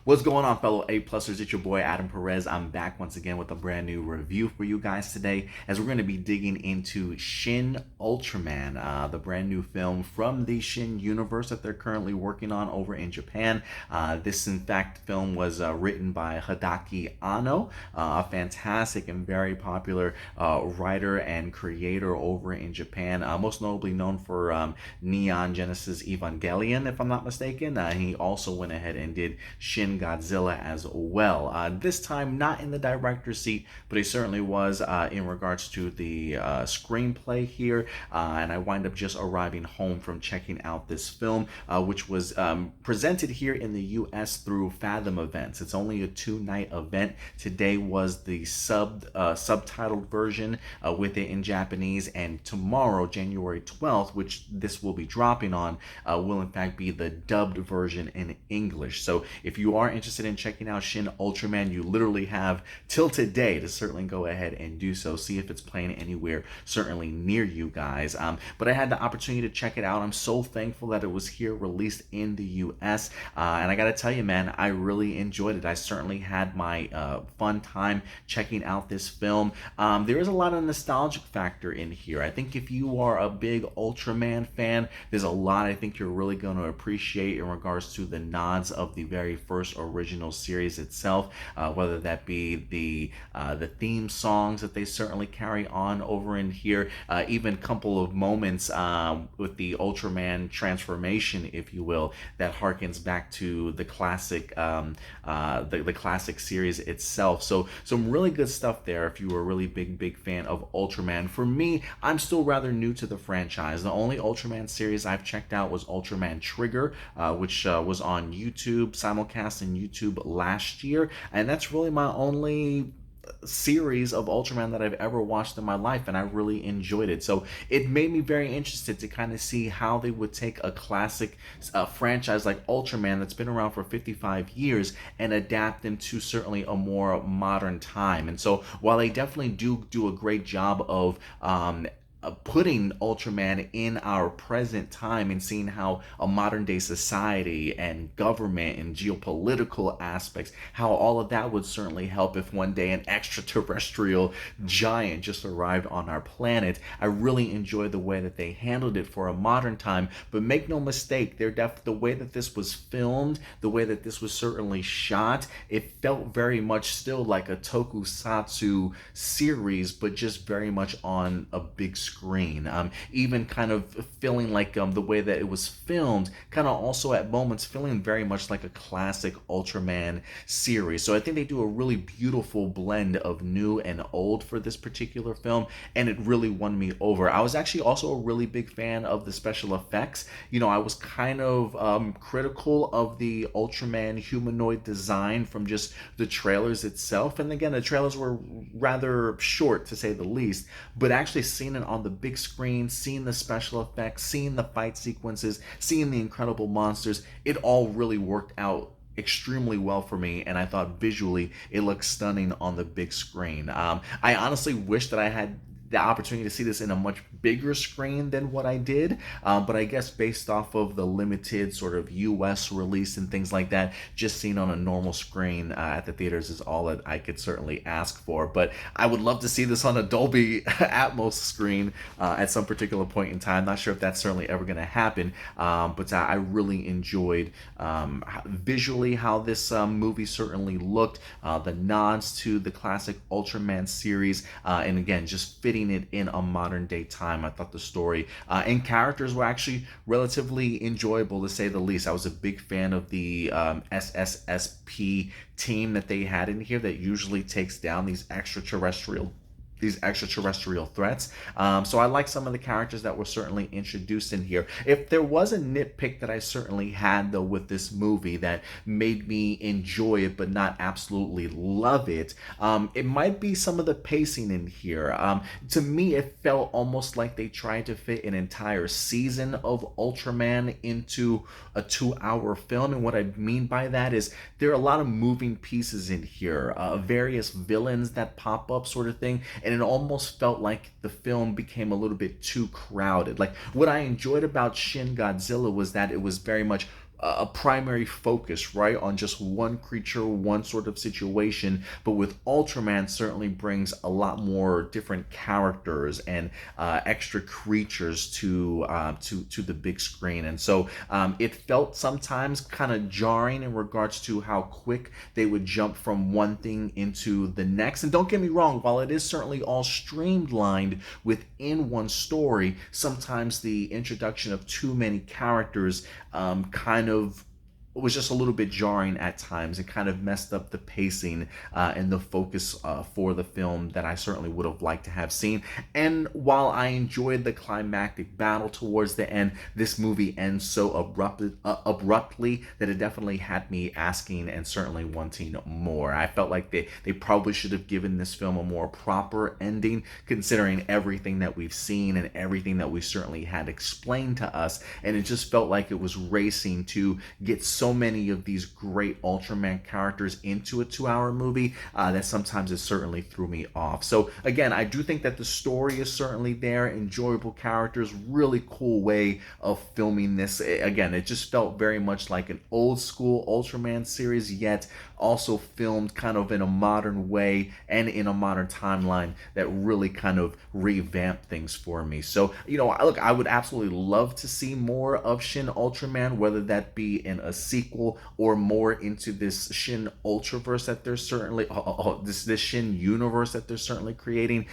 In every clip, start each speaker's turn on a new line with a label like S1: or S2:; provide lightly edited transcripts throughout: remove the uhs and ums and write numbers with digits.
S1: What's going on, fellow A-Plusers? It's your boy Adam Perez. I'm back once again with a brand new review for you guys today, as we're going to be digging into Shin Ultraman, the brand new film from the Shin Universe that they're currently working on over in Japan. This, in fact, film was written by Hideaki Anno, a fantastic and very popular writer and creator over in Japan, most notably known for Neon Genesis Evangelion, if I'm not mistaken. He also went ahead and did Shin Godzilla as well. This time not in the director's seat, but he certainly was in regards to the screenplay here. And I wind up just arriving home from checking out this film, which was presented here in the US through Fathom Events. It's only a 2-night event. Today was the subtitled version with it in Japanese, and tomorrow, January 12th, which this will be dropping on, will in fact be the dubbed version in English. So if you are interested in checking out Shin Ultraman, you literally have till today to certainly go ahead and do so. See if it's playing anywhere certainly near you guys. But I had the opportunity to check it out. I'm so thankful that it was here released in the US. And I gotta tell you, man, I really enjoyed it. I certainly had my fun time checking out this film. There is a lot of nostalgic factor in here. I think if you are a big Ultraman fan, there's a lot I think you're really going to appreciate in regards to the nods of the very first original series itself, whether that be the theme songs that they certainly carry on over in here, even a couple of moments with the Ultraman transformation, if you will, that harkens back to the classic the classic series itself. So some really good stuff there if you were a really big fan of Ultraman. For me, I'm still rather new to the franchise. The only Ultraman series I've checked out was Ultraman Trigger, which was on YouTube, simulcast in YouTube last year, and that's really my only series of Ultraman that I've ever watched in my life, and I really enjoyed it. So it made me very interested to kind of see how they would take a classic franchise like Ultraman that's been around for 55 years and adapt them to certainly a more modern time. And so while they definitely do a great job of putting Ultraman in our present time and seeing how a modern day society and government and geopolitical aspects, how all of that would certainly help if one day an extraterrestrial giant just arrived on our planet. I really enjoyed the way that they handled it for a modern time, but make no mistake, the way that this was filmed, the way that this was certainly shot, it felt very much still like a tokusatsu series, but just very much on a big screen. Even kind of feeling like the way that it was filmed, kind of also at moments feeling very much like a classic Ultraman series. So I think they do a really beautiful blend of new and old for this particular film, and it really won me over. I was actually also a really big fan of the special effects. You know, I was kind of critical of the Ultraman humanoid design from just the trailers itself, and again, the trailers were rather short to say the least, but actually seeing it on the big screen, seeing the special effects, seeing the fight sequences, seeing the incredible monsters, it all really worked out extremely well for me, and I thought visually it looked stunning on the big screen. I honestly wish that I had the opportunity to see this in a much bigger screen than what I did, but I guess based off of the limited sort of US release and things like that, just seeing on a normal screen at the theaters is all that I could certainly ask for. But I would love to see this on a Dolby Atmos screen at some particular point in time. Not sure if that's certainly ever going to happen, but I really enjoyed visually how this movie certainly looked, the nods to the classic Ultraman series, and again, just fitting it in a modern day time. I thought the story and characters were actually relatively enjoyable, to say the least. I was a big fan of the SSSP team that they had in here that usually takes down these extraterrestrial threats. So I like some of the characters that were certainly introduced in here. If there was a nitpick that I certainly had, though, with this movie that made me enjoy it but not absolutely love it, it might be some of the pacing in here. To me, it felt almost like they tried to fit an entire season of Ultraman into a 2-hour film. And what I mean by that is there are a lot of moving pieces in here, various villains that pop up sort of thing, and it almost felt like the film became a little bit too crowded. Like, what I enjoyed about Shin Godzilla was that it was very much a primary focus, right, on just one creature, one sort of situation. But with Ultraman, certainly brings a lot more different characters and extra creatures to the big screen. And so it felt sometimes kind of jarring in regards to how quick they would jump from one thing into the next. And don't get me wrong, while it is certainly all streamlined within one story, sometimes the introduction of too many characters kind of was just a little bit jarring at times. It kind of messed up the pacing and the focus for the film that I certainly would have liked to have seen. And while I enjoyed the climactic battle towards the end, this movie ends so abruptly that it definitely had me asking and certainly wanting more. I felt like they probably should have given this film a more proper ending, considering everything that we've seen and everything that we certainly had explained to us. And it just felt like it was racing to get so many of these great Ultraman characters into a 2-hour movie that sometimes it certainly threw me off. So again, I do think that the story is certainly there, enjoyable characters, really cool way of filming this. Again, it just felt very much like an old school Ultraman series, yet also filmed kind of in a modern way and in a modern timeline that really kind of revamped things for me. So, you know, look, I would absolutely love to see more of Shin Ultraman, whether that be in a sequel or more into this Shin Ultraverse that they're certainly, this Shin Universe that they're certainly creating.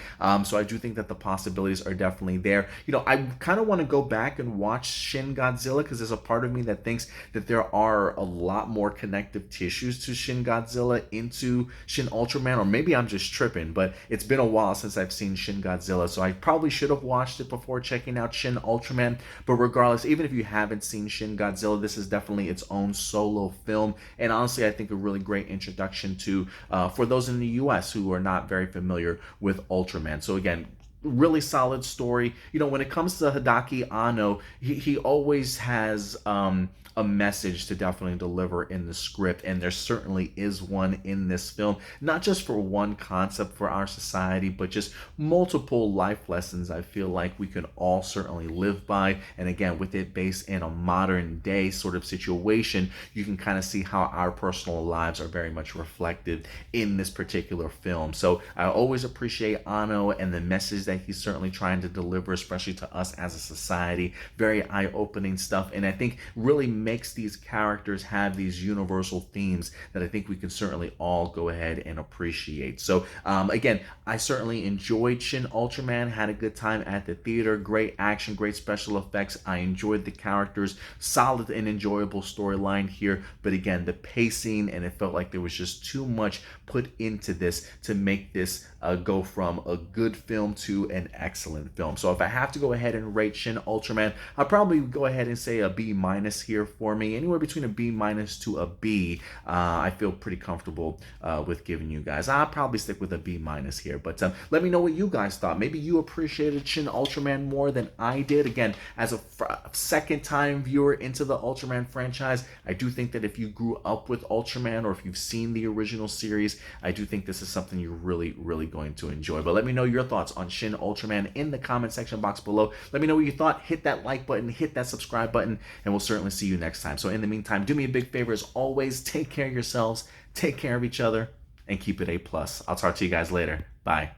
S1: So I do think that the possibilities are definitely there. You know, I kind of want to go back and watch Shin Godzilla, because there's a part of me that thinks that there are a lot more connective tissues to Shin Godzilla into Shin Ultraman, or maybe I'm just tripping, but it's been a while since I've seen Shin Godzilla, so I probably should have watched it before checking out Shin Ultraman. But regardless, even if you haven't seen Shin Godzilla, this is definitely its own solo film, and honestly I think a really great introduction to for those in the US who are not very familiar with Ultraman. So again, really solid story. You know, when it comes to Hideaki Anno, he always has a message to definitely deliver in the script, and there certainly is one in this film, not just for one concept for our society, but just multiple life lessons I feel like we can all certainly live by. And again, with it based in a modern day sort of situation, you can kind of see how our personal lives are very much reflected in this particular film. So I always appreciate Anno and the message that he's certainly trying to deliver, especially to us as a society. Very eye-opening stuff, and I think really makes these characters have these universal themes that I think we can certainly all go ahead and appreciate. So again, I certainly enjoyed Shin Ultraman, had a good time at the theater, great action, great special effects. I enjoyed the characters, solid and enjoyable storyline here, but again, the pacing, and it felt like there was just too much put into this to make this go from a good film to an excellent film. So if I have to go ahead and rate Shin Ultraman, I'll probably go ahead and say a B- here for me. Anywhere between a B- to a B, I feel pretty comfortable with giving you guys. I'll probably stick with a B- here, but let me know what you guys thought. Maybe you appreciated Shin Ultraman more than I did. Again, as a second time viewer into the Ultraman franchise, I do think that if you grew up with Ultraman, or if you've seen the original series, I do think this is something you're really going to enjoy. But let me know your thoughts on Shin Ultraman in the comment section box below. Let me know what you thought. Hit that like button, hit that subscribe button, and we'll certainly see you next time. So in the meantime, do me a big favor as always, take care of yourselves, take care of each other, and keep it A+. I'll talk to you guys later. Bye.